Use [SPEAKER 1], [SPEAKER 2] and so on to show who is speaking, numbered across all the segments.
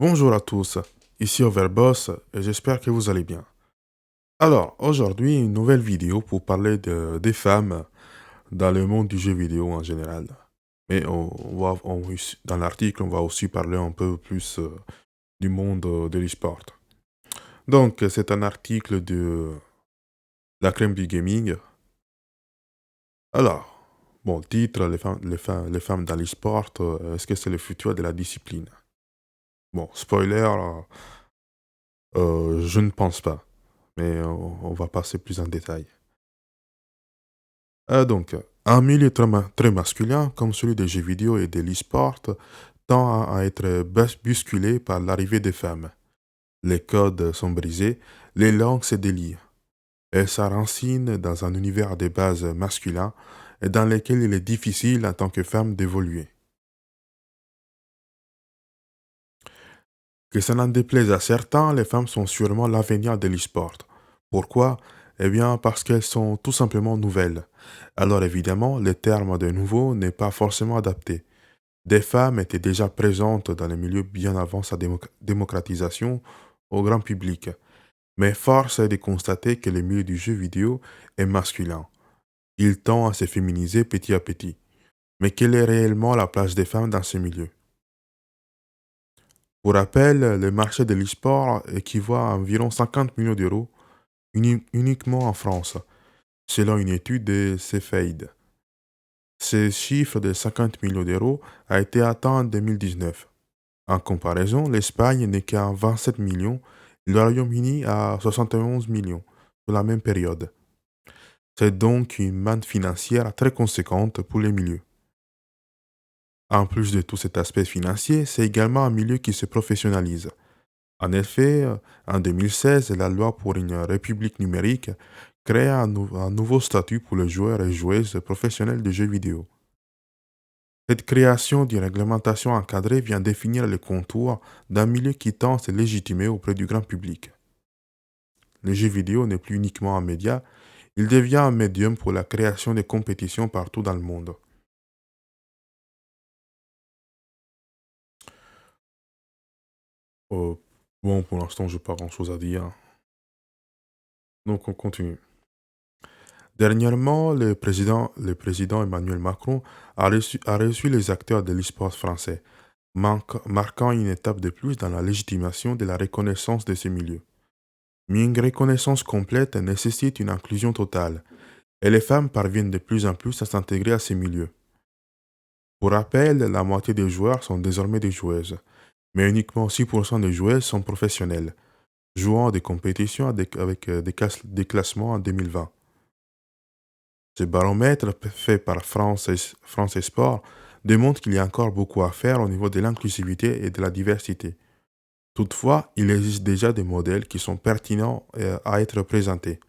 [SPEAKER 1] Bonjour à tous, ici Overboss et j'espère que vous allez bien. Alors, aujourd'hui, une nouvelle vidéo pour parler des femmes dans le monde du jeu vidéo en général. Mais dans l'article, on va aussi parler un peu plus du monde de l'e-sport. Donc, c'est un article de la crème du gaming. Alors, bon, titre, les femmes dans l'e-sport, est-ce que c'est le futur de la discipline? Bon, spoiler, je ne pense pas, mais on va passer plus en détail. Donc, un milieu très masculin, comme celui des jeux vidéo et de l'e-sport, tend à être bousculé par l'arrivée des femmes. Les codes sont brisés, les langues se délient. Elles s'enracinent dans un univers de base masculin et dans lequel il est difficile en tant que femme d'évoluer. Que ça n'en déplaise à certains, les femmes sont sûrement l'avenir de l'e-sport. Pourquoi? Eh bien, parce qu'elles sont tout simplement nouvelles. Alors évidemment, le terme de nouveau n'est pas forcément adapté. Des femmes étaient déjà présentes dans les milieux bien avant sa démocratisation au grand public. Mais force est de constater que le milieu du jeu vidéo est masculin. Il tend à se féminiser petit à petit. Mais quelle est réellement la place des femmes dans ce milieu? Pour rappel, le marché de l'e-sport équivaut à environ 50 millions d'euros uniquement en France, selon une étude de Cefaid. Ce chiffre de 50 millions d'euros a été atteint en 2019. En comparaison, l'Espagne n'est qu'à 27 millions, le Royaume-Uni à 71 millions sur la même période. C'est donc une manne financière très conséquente pour les milieux. En plus de tout cet aspect financier, c'est également un milieu qui se professionnalise. En effet, en 2016, la loi pour une république numérique crée un nouveau statut pour les joueurs et joueuses professionnels de jeux vidéo. Cette création d'une réglementation encadrée vient définir les contours d'un milieu qui tend à se légitimer auprès du grand public. Le jeu vidéo n'est plus uniquement un média, il devient un médium pour la création de compétitions partout dans le monde. Euh, bon, pour l'instant, je n'ai pas grand-chose à dire, donc on continue. Dernièrement, le président Emmanuel Macron a reçu les acteurs de l'e-sport français, marquant une étape de plus dans la légitimation de la reconnaissance de ces milieux. Mais une reconnaissance complète nécessite une inclusion totale, et les femmes parviennent de plus en plus à s'intégrer à ces milieux. Pour rappel, la moitié des joueurs sont désormais des joueuses, mais uniquement 6% des joueuses sont professionnelles, jouant à des compétitions avec des classements en 2020. Ce baromètre fait par France et Sport démontre qu'il y a encore beaucoup à faire au niveau de l'inclusivité et de la diversité. Toutefois, il existe déjà des modèles qui sont pertinents à être présentés.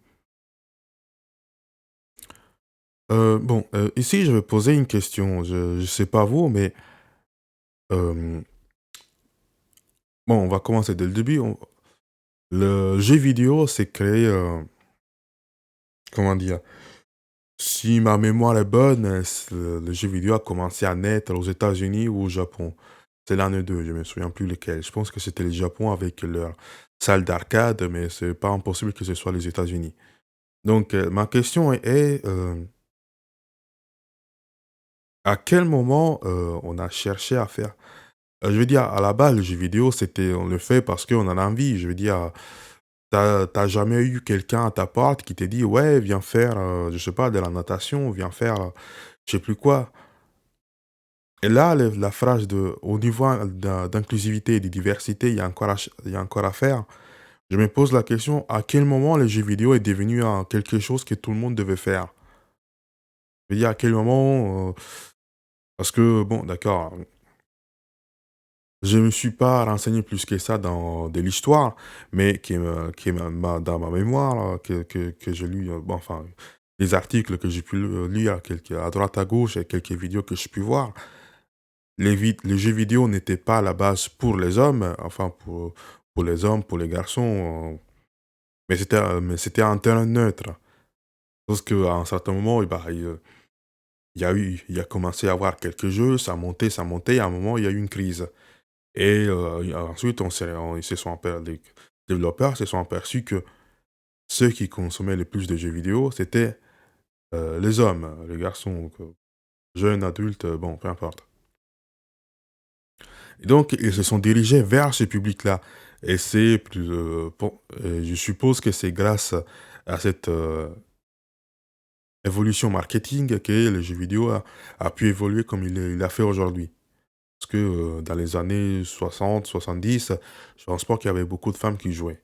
[SPEAKER 1] Bon, ici, je vais poser une question. Je ne sais pas vous, mais euh, bon, on va commencer dès le début. Le jeu vidéo s'est créé, comment dire, si ma mémoire est bonne, le jeu vidéo a commencé à naître aux États-Unis ou au Japon. C'est l'un des deux, je me souviens plus lequel. Je pense que c'était le Japon avec leur salle d'arcade, mais c'est pas impossible que ce soit les États-Unis. Donc, ma question est, à quel moment on a cherché à faire. Je veux dire, à la base, le jeu vidéo, on le fait parce qu'on en a envie. Je veux dire, t'as jamais eu quelqu'un à ta porte qui t'a dit, ouais, viens faire, je sais pas, de la natation, viens faire, je sais plus quoi. Et là, la phrase au niveau d'inclusivité et de diversité, il y a encore à faire. Je me pose la question, à quel moment le jeu vidéo est devenu quelque chose que tout le monde devait faire? Je veux dire, à quel moment, parce que, bon, d'accord, je ne me suis pas renseigné plus que ça dans de l'histoire, mais qui est dans ma mémoire, que j'ai lu, bon, enfin, les articles que j'ai pu lire à droite à gauche et quelques vidéos que j'ai pu voir. Les jeux vidéo n'étaient pas à la base pour les hommes, enfin pour les hommes, pour les garçons, mais c'était un terrain neutre. Parce qu'à un certain moment, bah, il y a commencé à avoir quelques jeux, ça montait, et à un moment, il y a eu une crise. et ensuite ils se sont aper les développeurs se sont aperçus que ceux qui consommaient le plus de jeux vidéo, c'était, les hommes, les garçons, donc jeunes, adultes, bon, peu importe. Et donc ils se sont dirigés vers ce public-là et c'est plus, bon, je suppose que c'est grâce à cette, évolution marketing que le jeu vidéo a pu évoluer comme il a fait aujourd'hui. Parce que, dans les années 60-70, je pense pas qu'il y avait beaucoup de femmes qui jouaient.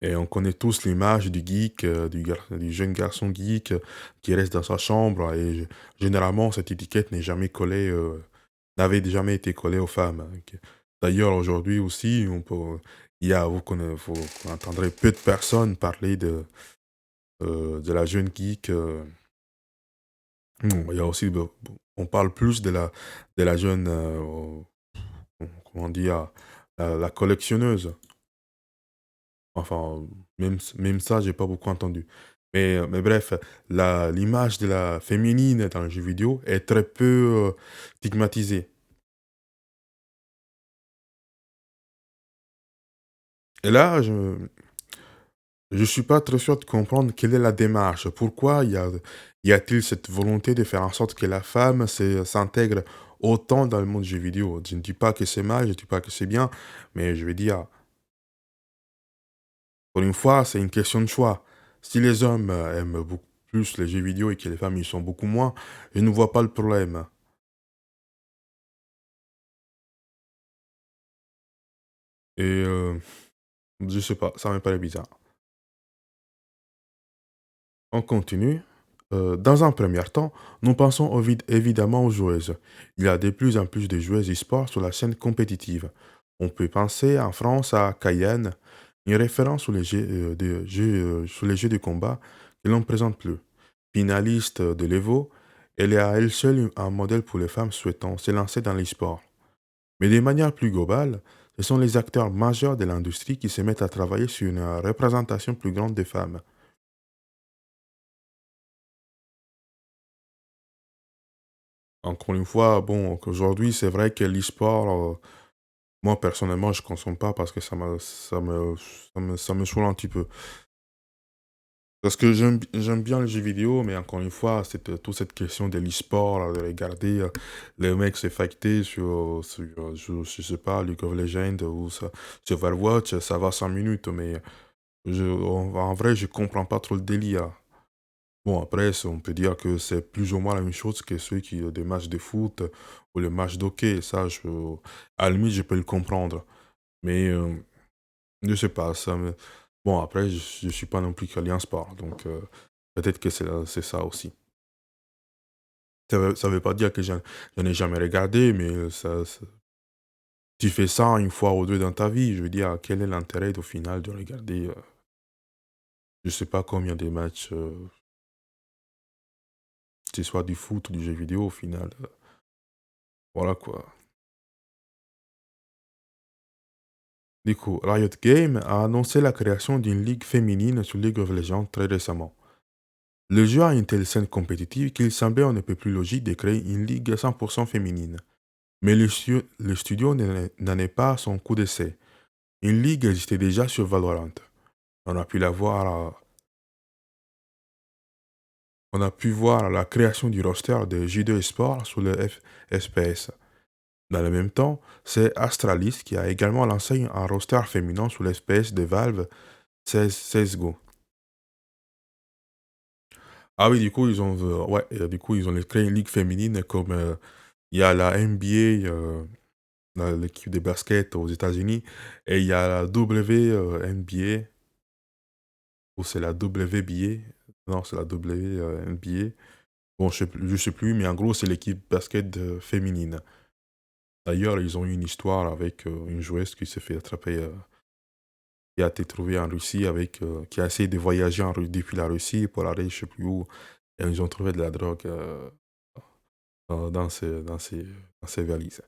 [SPEAKER 1] Et on connaît tous l'image du geek, du jeune garçon geek, qui reste dans sa chambre et généralement cette étiquette n'est jamais collée, n'avait jamais été collée aux femmes, hein, d'ailleurs aujourd'hui aussi on peut il y a vous entendrez peu de personnes parler de la jeune geek, il y a aussi on parle plus de la jeune, comment dire? La collectionneuse. Enfin, même ça, j'ai pas beaucoup entendu. Mais bref, la l'image de la féminine dans le jeu vidéo est très peu, stigmatisée. Et là, je suis pas très sûr de comprendre quelle est la démarche. Pourquoi y a-t-il cette volonté de faire en sorte que la femme s'intègre autant dans le monde du jeu vidéo? Je ne dis pas que c'est mal, je ne dis pas que c'est bien, mais je veux dire, pour une fois, c'est une question de choix. Si les hommes, aiment beaucoup plus les jeux vidéo et que les femmes y sont beaucoup moins, je ne vois pas le problème. Et je sais pas, ça me paraît bizarre. On continue. Dans un premier temps, nous pensons évidemment aux joueuses. Il y a de plus en plus de joueuses e-sport sur la scène compétitive. On peut penser en France à Cayenne, une référence sur les jeux de combat que l'on ne présente plus. Finaliste de l'Evo, elle est à elle seule un modèle pour les femmes souhaitant se lancer dans l'e-sport. Mais de manière plus globale, ce sont les acteurs majeurs de l'industrie qui se mettent à travailler sur une représentation plus grande des femmes. Encore une fois, bon, aujourd'hui, c'est vrai que l'e-sport, moi personnellement, je consomme pas parce que ça me saoule un petit peu. Parce que j'aime bien les jeux vidéo, mais encore une fois, toute cette question de l'e-sport, là, de regarder les mecs se fighter je sais pas, League of Legends ou sur Overwatch, ça va 5 minutes, mais en vrai, je comprends pas trop le délire. Bon, après, on peut dire que c'est plus ou moins la même chose que ceux qui ont des matchs de foot ou les matchs d'hockey. Ça, à la limite, je peux le comprendre. Mais je sais pas, bon, après, je suis pas non plus qu'Alliance Sport, donc peut-être que c'est ça aussi. Ça veut pas dire que j'en ai jamais regardé, mais tu fais ça une fois ou deux dans ta vie. Je veux dire, quel est l'intérêt au final de regarder, je sais pas combien de matchs, que ce soit du foot ou du jeu vidéo au final. Voilà quoi. Du coup, Riot Games a annoncé la création d'une ligue féminine sur League of Legends très récemment. Le jeu a une telle scène compétitive qu'il semblait on ne peut plus logique de créer une ligue 100% féminine. Mais le studio n'en est pas à son coup d'essai. Une ligue existait déjà sur Valorant. On a pu la voir, on a pu voir la création du roster de J2 Esports sur le FPS. Dans le même temps, c'est Astralis qui a également lancé un roster féminin sur l'FPS de Valve, CSGO. Ah oui, du coup, ouais, du coup, ils ont créé une ligue féminine comme il y a la NBA, l'équipe de basket aux États-Unis, et il y a la WNBA, ou c'est la WBA, non, c'est la WNBA. Bon, je sais plus, mais en gros, c'est l'équipe basket féminine. D'ailleurs, ils ont eu une histoire avec une joueuse qui s'est fait attraper, qui a été trouvée en Russie qui a essayé de voyager depuis la Russie pour aller je sais plus où, et ils ont trouvé de la drogue. Dans ses valises.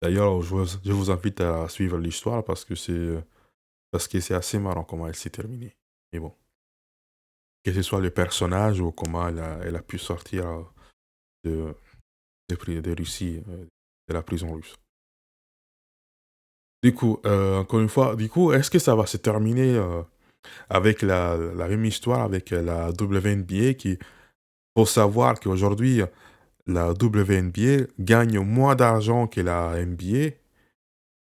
[SPEAKER 1] D'ailleurs, je vous invite à suivre l'histoire parce que c'est assez marrant comment elle s'est terminée. Mais bon, que ce soit le personnage ou comment elle a pu sortir de de Russie, de la prison russe. Du coup, encore une fois, du coup, est-ce que ça va se terminer avec la même histoire avec la WNBA qui, faut savoir qu'aujourd'hui, la WNBA gagne moins d'argent que la NBA.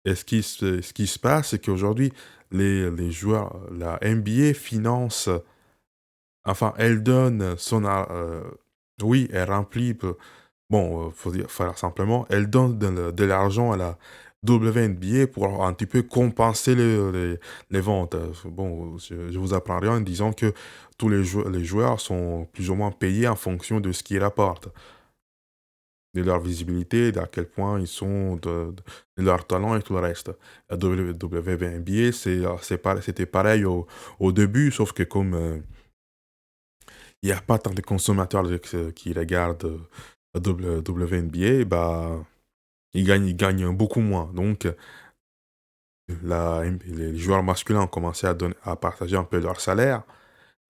[SPEAKER 1] Et ce qui se passe, c'est qu'aujourd'hui, les joueurs, la NBA finance, enfin, elle donne oui, elle remplit, faut dire, faire simplement, elle donne de l'argent à la WNBA pour un petit peu compenser les ventes. Bon, je vous apprends rien en disant que tous les joueurs sont plus ou moins payés en fonction de ce qu'ils rapportent, de leur visibilité, d'à quel point ils sont, de leur talent et tout le reste. La WNBA, c'était pareil au début, sauf que comme il n'y a pas tant de consommateurs qui regardent la WNBA, bah, ils gagnent beaucoup moins. Donc, les joueurs masculins ont commencé à partager un peu leur salaire,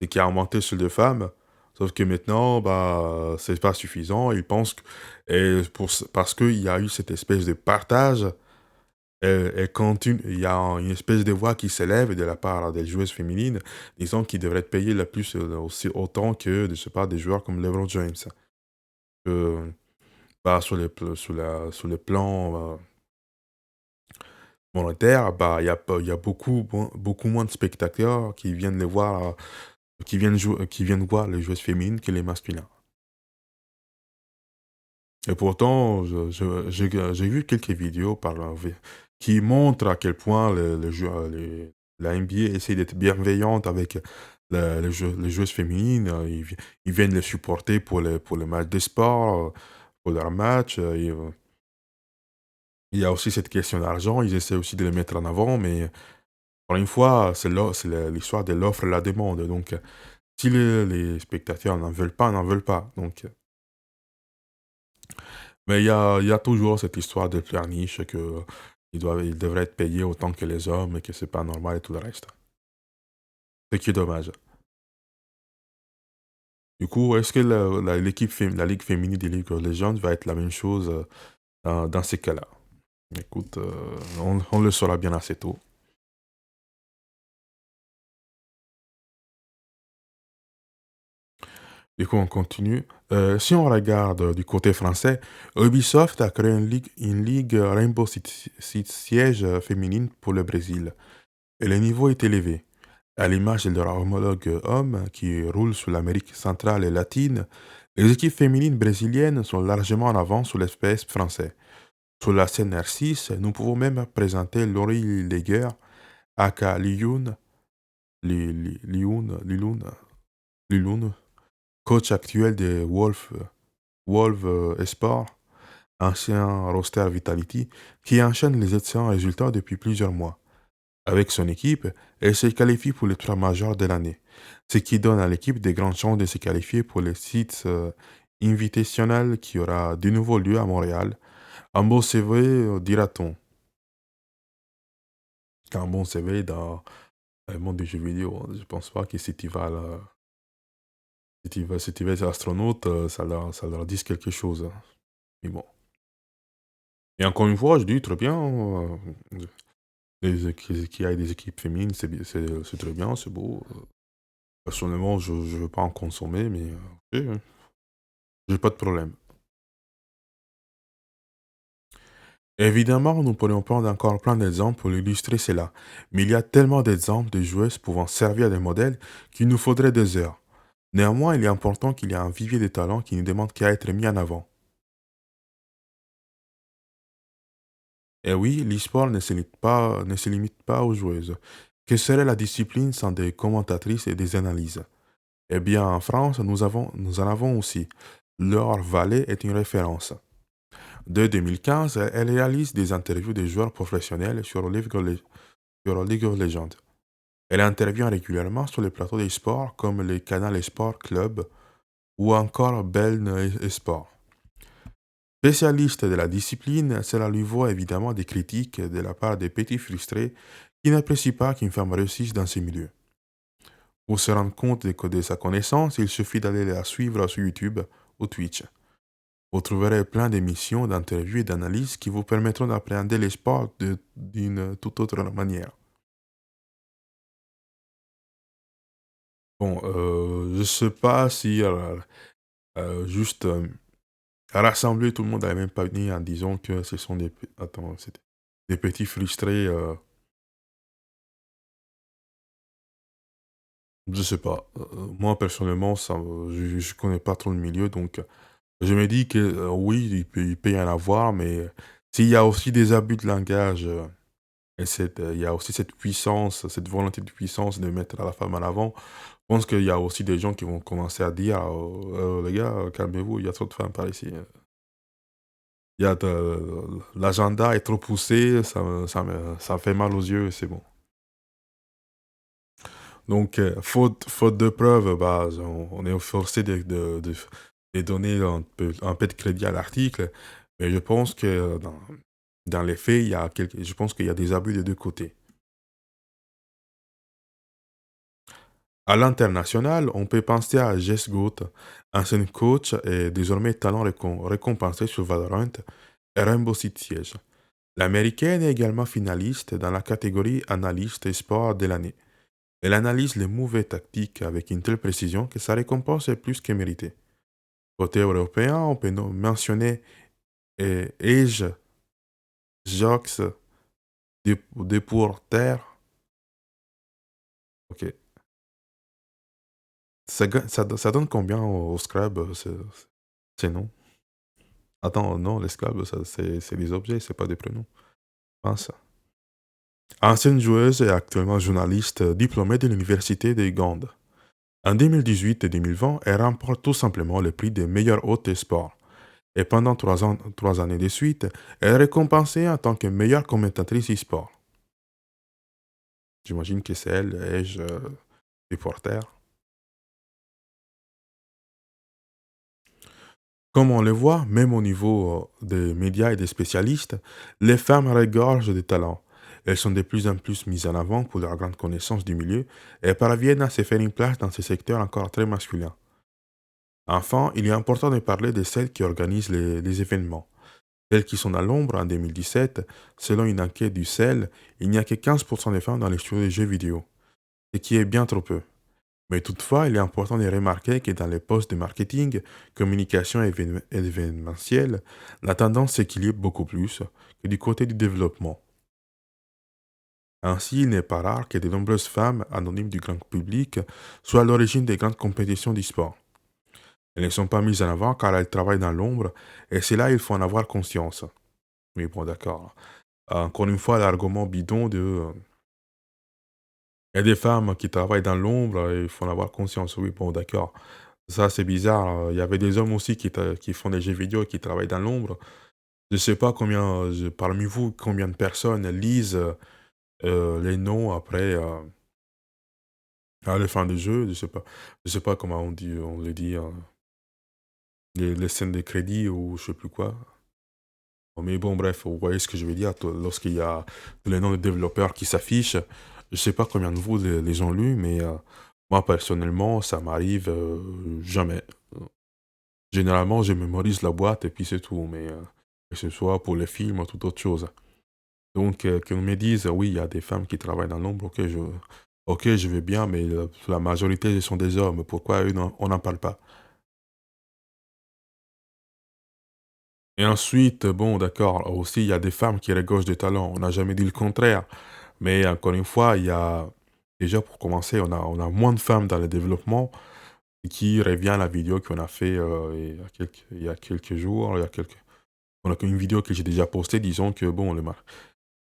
[SPEAKER 1] et qui a augmenté sur les femmes. Sauf que maintenant, bah, c'est pas suffisant. Ils pensent que, parce qu'il y a eu cette espèce de partage, et il y a une espèce de voix qui s'élève de la part des joueuses féminines, disant qu'ils devraient être payés le plus, aussi autant que, je sais pas, des joueurs comme LeBron James. Euh, Bah, sur le plan monétaire, bah, il y a beaucoup moins de spectateurs qui viennent les voir, qui viennent voir les joueuses féminines que les masculins. Et pourtant, j'ai vu quelques vidéos qui montrent à quel point la NBA essaie d'être bienveillante avec les joueuses féminines. Ils viennent les supporter pour les matchs de sport, pour leurs matchs. Il y a aussi cette question d'argent. Ils essaient aussi de les mettre en avant, mais encore une fois, l'histoire de l'offre et la demande. Donc, si les spectateurs n'en veulent pas, n'en veulent pas. Donc, mais il y a toujours cette histoire de pleurniche que ils devraient être payés autant que les hommes et que c'est pas normal et tout le reste. Ce qui est dommage. Du coup, est-ce que la Ligue féminine des League of Legends va être la même chose dans ces cas-là? Écoute, on le saura bien assez tôt. Du coup, on continue. Si on regarde du côté français, Ubisoft a créé une ligue Rainbow Six Siege féminine pour le Brésil. Et le niveau est élevé. À l'image de leur homologue homme qui roule sur l'Amérique centrale et latine, les équipes féminines brésiliennes sont largement en avance sur l'SPS français. Sur la scène R6, nous pouvons même présenter Laurie Leger, aka Liyun, Lilun, coach actuel de Wolf Esport, ancien roster Vitality, qui enchaîne les excellents résultats depuis plusieurs mois. Avec son équipe, elle se qualifie pour les trois majors de l'année, ce qui donne à l'équipe des grandes chances de se qualifier pour les sites invitationnels qui aura de nouveau lieu à Montréal. Un bon CV, dira-t-on. Un bon CV dans le monde des jeux vidéo. Je pense pas que si tu vas être astronaute, ça leur dit quelque chose, hein. Mais bon. Et encore une fois, je dis très bien, qu'il y ait des équipes féminines, c'est très bien, c'est beau. Personnellement, je ne veux pas en consommer, mais ok, hein, j'ai pas de problème. Évidemment, nous pourrions prendre encore plein d'exemples pour illustrer cela, mais il y a tellement d'exemples de joueuses pouvant servir de modèles qu'il nous faudrait des heures. Néanmoins, il est important qu'il y ait un vivier de talents qui ne demande qu'à être mis en avant. Et oui, l'e-sport ne se limite pas aux joueuses. Que serait la discipline sans des commentatrices et des analyses? Eh bien, en France, nous en avons aussi. Laure Vallée est une référence. Dès 2015, elle réalise des interviews de joueurs professionnels sur League of Legends. Elle intervient régulièrement sur les plateaux d'e-sport comme les Canal Esport Club ou encore Beln Esport. Spécialiste de la discipline, cela lui vaut évidemment des critiques de la part des petits frustrés qui n'apprécient pas qu'une femme réussisse dans ces milieux. Pour se rendre compte de sa connaissance, il suffit d'aller la suivre sur YouTube ou Twitch. Vous trouverez plein d'émissions, d'interviews et d'analyses qui vous permettront d'appréhender les sports d'une toute autre manière. Bon, je sais pas si juste rassembler tout le monde à la même panier en disant que ce sont attends, c'était des petits frustrés, je sais pas. Moi personnellement, je connais pas trop le milieu, donc je me dis que oui, il peut y en avoir, mais s'il y a aussi des abus de langage. Et il y a aussi cette puissance, cette volonté de puissance de mettre la femme en avant. Je pense qu'il y a aussi des gens qui vont commencer à dire: Les gars, calmez-vous, il y a trop de femmes par ici. L'agenda est trop poussé, ça fait mal aux yeux, c'est bon. Donc, faute de preuves, bah, on est forcé de donner un peu de crédit à l'article, mais je pense que dans les faits, je pense qu'il y a des abus des deux côtés. À l'international, on peut penser à Jess Goat, ancien coach et désormais talent récompensé sur Valorant, et Rainbow Six Siege. L'américaine est également finaliste dans la catégorie analyste et sport de l'année. Elle analyse les moves tactiques avec une telle précision que sa récompense est plus que méritée. Côté européen, on peut mentionner Age Jox Depourter. Ok. Ça donne combien au Scrab, ces noms? Attends, non, les Scrabble, c'est des objets, c'est pas des prénoms. Ah, ça. Ancienne joueuse et actuellement journaliste diplômée de l'université de Gand. En 2018 et 2020, elle remporte tout simplement le prix des meilleurs hôtes de sport. Et pendant 3 années de suite, elle est récompensée en tant que meilleure commentatrice e-sport. J'imagine que c'est elle, ai-je reporter. Comme on le voit, même au niveau des médias et des spécialistes, les femmes regorgent de talents. Elles sont de plus en plus mises en avant pour leur grande connaissance du milieu et parviennent à se faire une place dans ces secteurs encore très masculins. Enfin, il est important de parler de celles qui organisent les événements. Celles qui sont à l'ombre en 2017, selon une enquête du CEL, il n'y a que 15% de femmes dans les studios de jeux vidéo, ce qui est bien trop peu. Mais toutefois, il est important de remarquer que dans les postes de marketing, communication et événementiel, la tendance s'équilibre beaucoup plus que du côté du développement. Ainsi, il n'est pas rare que de nombreuses femmes anonymes du grand public soient à l'origine des grandes compétitions d'e-sport. Elles ne sont pas mises en avant car elles travaillent dans l'ombre et c'est là il faut en avoir conscience. Oui, bon, d'accord. Encore une fois, l'argument bidon de il y a des femmes qui travaillent dans l'ombre et il faut en avoir conscience. Oui, bon, d'accord. Ça, c'est bizarre. Il y avait des hommes aussi qui font des jeux vidéo et qui travaillent dans l'ombre. Je sais pas combien, parmi vous, combien de personnes lisent les noms après à la fin du jeu. Je sais pas comment on le dit, les scènes de crédit ou je sais plus quoi. Mais bon, bref, vous voyez ce que je veux dire. Lorsqu'il y a les noms de développeurs qui s'affichent, je sais pas combien de vous les ont lus, mais moi, personnellement, ça m'arrive jamais. Généralement, je mémorise la boîte et puis c'est tout, mais que ce soit pour les films ou toute autre chose. Donc, qu'on me dise, oui, il y a des femmes qui travaillent dans l'ombre, ok, je vais bien, mais la majorité, ce sont des hommes. Pourquoi eux, on n'en parle pas? Et ensuite, bon, d'accord, aussi, il y a des femmes qui regorgent de talent. On n'a jamais dit le contraire. Mais encore une fois, il y a, déjà pour commencer, on a moins de femmes dans le développement qui revient à la vidéo qu'on a fait il y a quelques jours, on a une vidéo que j'ai déjà postée, disons que, bon,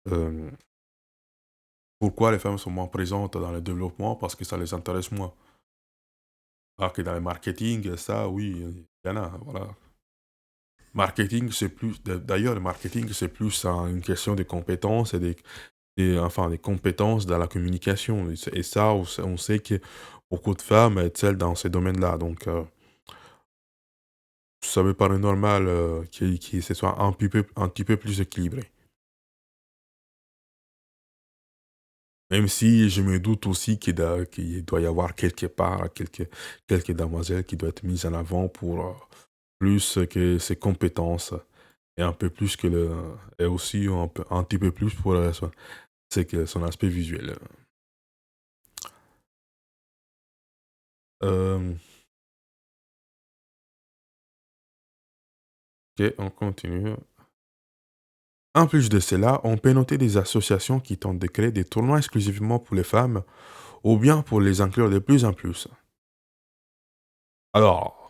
[SPEAKER 1] euh, pourquoi les femmes sont moins présentes dans le développement? Parce que ça les intéresse moins. Alors que dans le marketing, ça, oui, il y en a, voilà. Marketing, c'est plus, d'ailleurs, le marketing, c'est plus une question de compétences enfin, des compétences dans la communication. Et ça, on sait que beaucoup de femmes excellent dans ces domaines-là. Donc, ça me paraît normal que ce soit un petit peu plus équilibré. Même si je me doute aussi qu'il doit y avoir quelque part quelques demoiselles qui doivent être mises en avant pour plus que ses compétences et un peu plus que le et aussi un petit peu plus pour, c'est que son aspect visuel. Hem, OK, on continue. En plus de cela, on peut noter des associations qui tentent de créer des tournois exclusivement pour les femmes ou bien pour les inclure de plus en plus. Alors,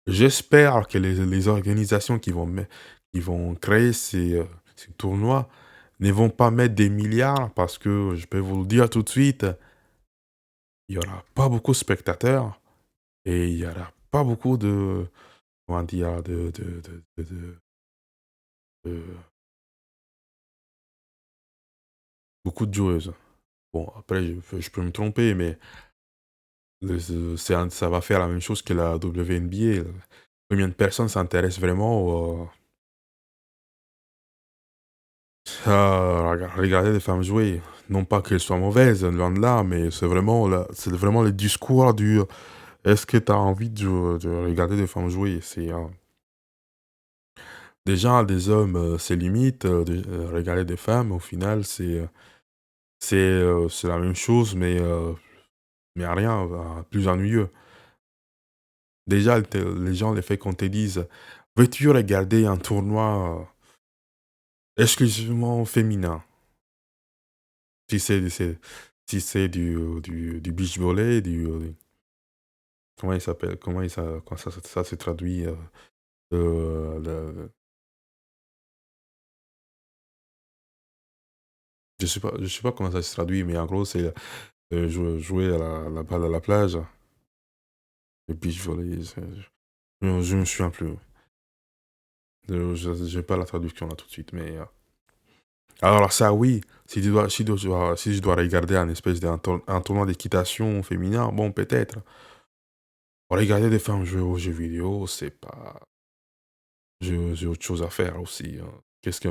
[SPEAKER 1] j'espère que les organisations qui vont créer ces tournois ne vont pas mettre des milliards parce que je peux vous le dire tout de suite, il y aura pas beaucoup de spectateurs et il y aura pas beaucoup de, comment dire, de beaucoup de joueuses. Bon, après, je peux me tromper, mais ça va faire la même chose que la WNBA. Combien de personnes s'intéressent vraiment à regarder des femmes jouer? Non pas qu'elles soient mauvaises, loin de là, mais c'est vraiment le discours du est-ce que tu as envie de regarder des femmes jouer? Déjà, des hommes, c'est limite, regarder des femmes, au final, c'est la même chose, mais rien, plus ennuyeux. Déjà, les gens, le fait qu'on te dise: «Veux-tu regarder un tournoi, exclusivement féminin?» Si si c'est du beach volley, comment il s'appelle? Comment ça se traduit, le je sais pas comment ça se traduit, mais en gros, c'est, jouer à la balle à la plage, le beach volley, je me souviens plus. Je j'ai pas la traduction là tout de suite, mais, alors ça oui, si je dois regarder un espèce un tournoi d'équitation féminin, bon peut-être. Regarder des femmes jouer aux jeux vidéo, c'est pas j'ai autre chose à faire aussi, Qu'est-ce que,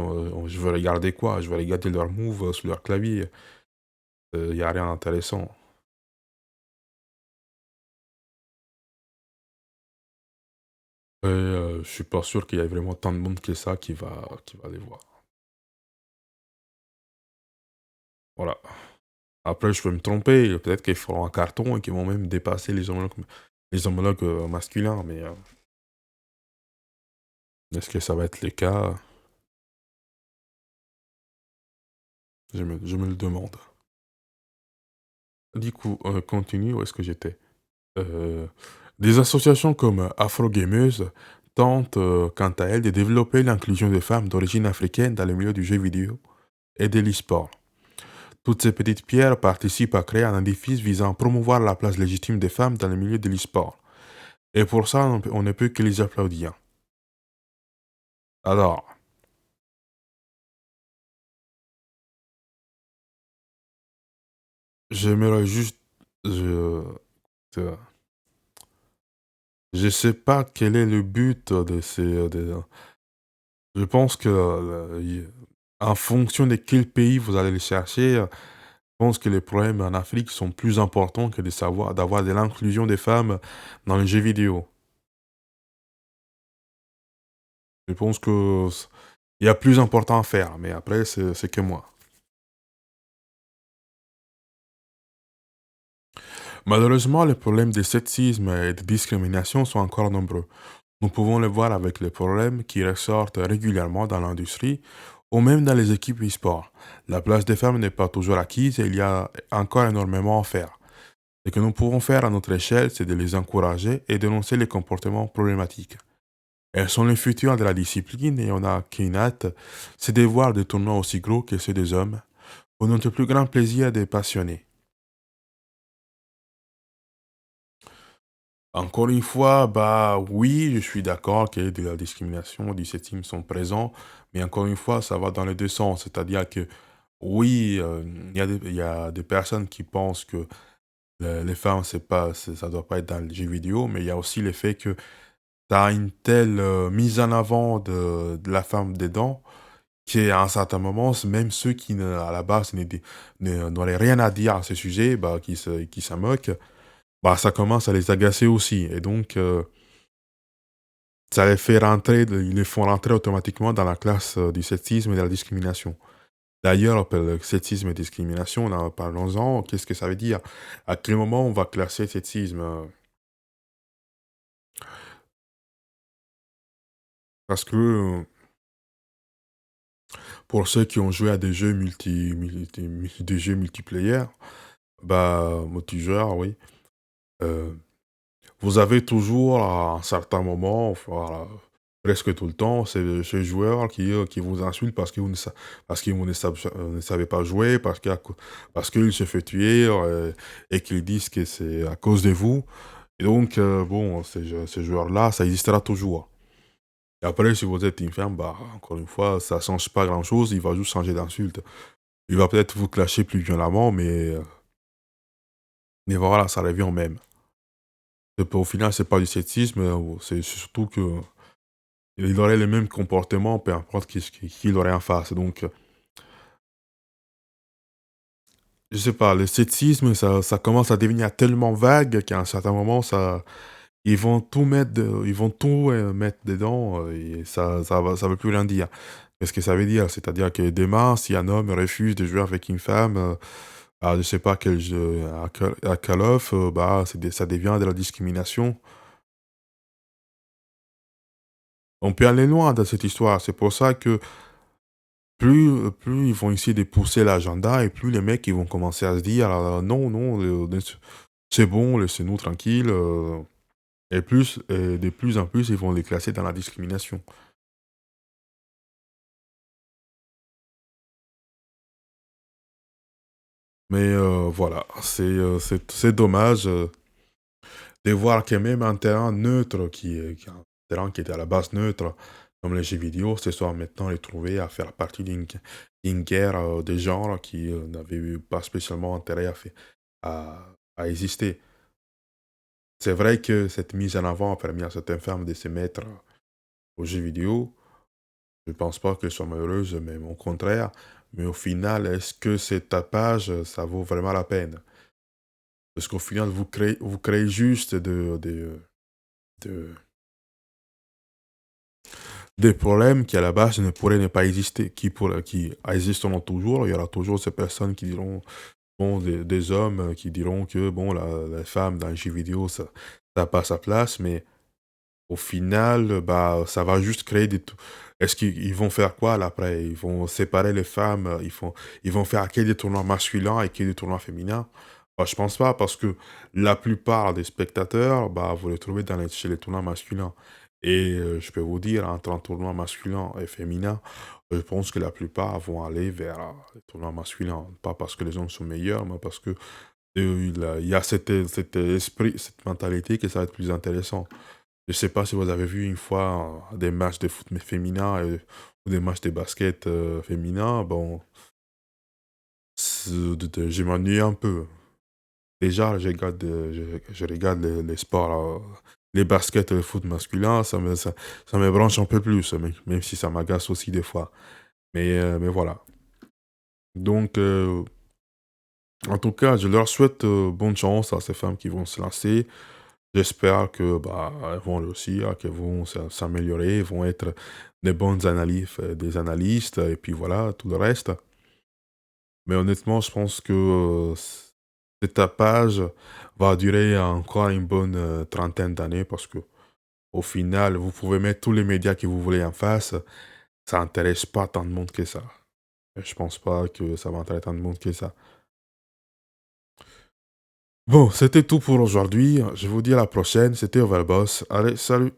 [SPEAKER 1] je veux regarder quoi? Je veux regarder leurs moves, sur leur clavier, y a rien d'intéressant. Et je suis pas sûr qu'il y ait vraiment tant de monde que ça qui va les voir. Voilà. Après je peux me tromper, peut-être qu'ils feront un carton et qu'ils vont même dépasser les homologues, masculins, mais, est-ce que ça va être le cas? Je me le demande. Du coup, continue, où est-ce que j'étais? Heu, des associations comme Afro Gameuse tentent, quant à elles, de développer l'inclusion des femmes d'origine africaine dans le milieu du jeu vidéo et de l'e-sport. Toutes ces petites pierres participent à créer un édifice visant à promouvoir la place légitime des femmes dans le milieu de l'e-sport. Et pour ça, on ne peut que les applaudir. Alors, j'aimerais juste, je, euh, je sais pas quel est le but de je pense que, en fonction de quel pays vous allez les chercher, je pense que les problèmes en Afrique sont plus importants que d'avoir de l'inclusion des femmes dans les jeux vidéo. Je pense que il y a plus important à faire, mais après c'est que moi. Malheureusement, les problèmes de sexisme et de discrimination sont encore nombreux. Nous pouvons le voir avec les problèmes qui ressortent régulièrement dans l'industrie ou même dans les équipes e-sport. La place des femmes n'est pas toujours acquise et il y a encore énormément à faire. Ce que nous pouvons faire à notre échelle, c'est de les encourager et dénoncer les comportements problématiques. Elles sont le futur de la discipline et on a qu'une hâte, c'est de voir des tournois aussi gros que ceux des hommes, pour notre plus grand plaisir des passionnés. Encore une fois, bah oui, je suis d'accord que de la discrimination, du sexisme sont présents, mais encore une fois, ça va dans les deux sens. C'est-à-dire que oui, il y a des personnes qui pensent que les femmes, ça doit pas être dans les jeux vidéo, mais il y a aussi le fait que tu as une telle mise en avant de la femme dedans, qu'à un certain moment, même ceux qui, à la base, n'auraient rien à dire à ce sujet, bah, qui s'en moquent, bah, ça commence à les agacer aussi. Et donc, Ça les fait rentrer, ils les font rentrer automatiquement dans la classe du sexisme et de la discrimination. D'ailleurs, sexisme et discrimination, parlons-en, qu'est-ce que ça veut dire? À quel moment on va classer sexisme? Parce que pour ceux qui ont joué à des jeux des jeux multiplayer, bah, multijoueurs, oui, euh, vous avez toujours à un certain moment, voilà, presque tout le temps, ces joueurs qui vous insultent parce qu'ils ne savez pas jouer, parce qu'il se fait tuer et qu'ils disent que c'est à cause de vous. Et donc, bon, ces joueurs-là, ça existera toujours. Et après, si vous êtes une femme, bah, encore une fois, ça change pas grand-chose, il va juste changer d'insulte. Il va peut-être vous clasher plus violemment, mais voilà, ça revient au même. Au final, c'est pas du sexisme, c'est surtout que il aurait le même comportement, peu importe qui il aurait en face. Donc, je sais pas, le sexisme, ça commence à devenir tellement vague qu'à un certain moment, ils vont tout mettre dedans et ça veut plus rien dire. Qu'est-ce que ça veut dire? C'est-à-dire que demain, si un homme refuse de jouer avec une femme, à je sais pas quel jeu, à Call of, bah, ça devient de la discrimination. On peut aller loin dans cette histoire. C'est pour ça que plus ils vont essayer de pousser l'agenda et plus les mecs ils vont commencer à se dire non, non, c'est bon, laissez-nous tranquilles. Et de plus en plus, ils vont les classer dans la discrimination. Mais voilà, c'est dommage de voir que même un terrain neutre, un terrain qui était à la base neutre, comme les jeux vidéo, se soit maintenant retrouvé à faire partie d'une guerre des genres qui n'avaient pas spécialement intérêt à exister. C'est vrai que cette mise en avant a permis à certaines femmes de se mettre aux jeux vidéo. Je ne pense pas qu'elles soient malheureuses, mais au contraire. Mais au final, est-ce que cet tapage, ça vaut vraiment la peine? Parce qu'au final, vous créez juste de- des problèmes qui, à la base, ne pourraient ne pas exister, qui existeront toujours. Il y aura toujours ces personnes qui diront, bon, des hommes qui diront que, bon, la femme dans les jeux vidéo, ça n'a pas sa place, mais au final, bah, ça va juste créer des est-ce qu'ils vont faire quoi là après? Ils vont séparer les femmes, ils vont faire que des tournois masculins et que des tournois féminins? Bah, je pense pas parce que la plupart des spectateurs, bah, vous les trouvez chez les tournois masculins et je peux vous dire entre un tournoi masculin et féminin, je pense que la plupart vont aller vers, les tournois masculins. Pas parce que les hommes sont meilleurs, mais parce que, il y a cet esprit, cette mentalité que ça va être plus intéressant. Je sais pas si vous avez vu une fois des matchs de foot féminin ou des matchs de basket féminin. Bon, je m'ennuie un peu. Déjà, je regarde les sports, les baskets et le foot masculin, ça me branche un peu plus, même si ça m'agace aussi des fois. Mais voilà. Donc, en tout cas, je leur souhaite bonne chance à ces femmes qui vont se lancer. J'espère que bah, elles vont réussir, qu'elles vont s'améliorer, vont être des bonnes analystes, des analystes, et puis voilà, tout le reste. Mais honnêtement, je pense que ce tapage va durer encore une bonne trentaine d'années parce que au final, vous pouvez mettre tous les médias que vous voulez en face, ça n'intéresse pas tant de monde que ça. Et je pense pas que ça va intéresser tant de monde que ça. Bon, c'était tout pour aujourd'hui. Je vous dis à la prochaine. C'était Overboss. Allez, salut!